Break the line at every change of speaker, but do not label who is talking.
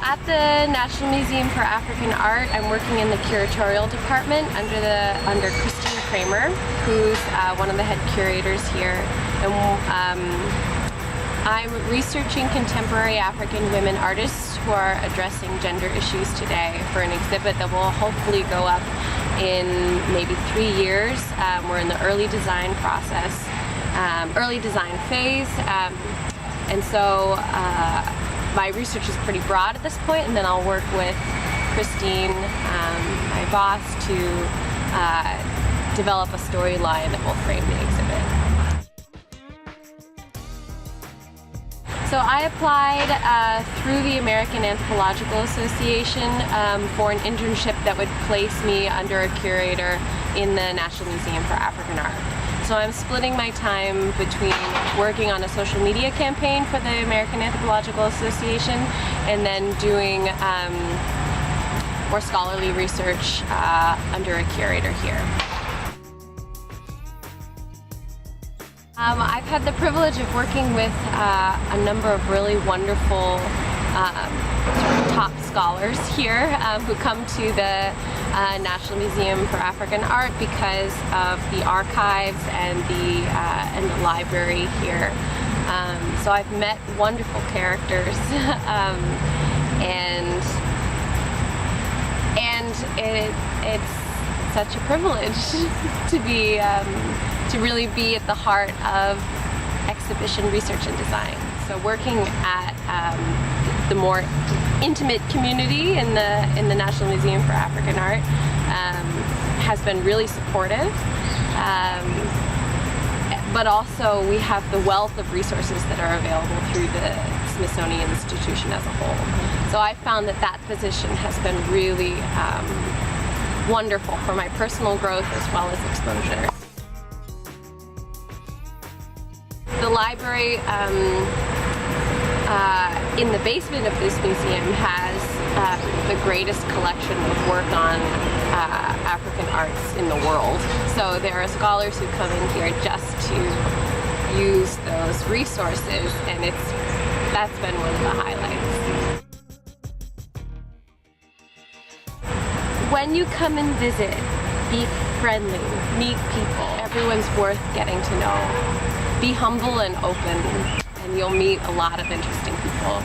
At the National Museum for African Art, I'm working in the Curatorial department under Christine Kramer, who's one of the head curators here. And I'm researching contemporary African women artists who are addressing gender issues today for an exhibit that will hopefully go up in maybe 3 years. We're in the early design process, early design phase, and so my research is pretty broad at this point, and then I'll work with Christine, my boss, to develop a storyline that will frame the exhibit. So I applied through the American Anthropological Association for an internship that would place me under a curator in the National Museum for African Art. So I'm splitting my time between working on a social media campaign for the American Anthropological Association and then doing more scholarly research under a curator here. I've had the privilege of working with a number of really wonderful top scholars here who come to the National Museum for African Art because of the archives and the library here. So I've met wonderful characters, and it's such a privilege to be to really be at the heart of exhibition research and design. So working at the more intimate community in the National Museum for African Art has been really supportive, but also we have the wealth of resources that are available through the Smithsonian Institution as a whole. So I found that position has been really wonderful for my personal growth as well as exposure. The library in the basement of this museum has the greatest collection of work on African arts in the world. So there are scholars who come in here just to use those resources, and that's been one of the highlights. When you come and visit, be friendly, meet people. Everyone's worth getting to know. Be humble and open, and you'll meet a lot of interesting people.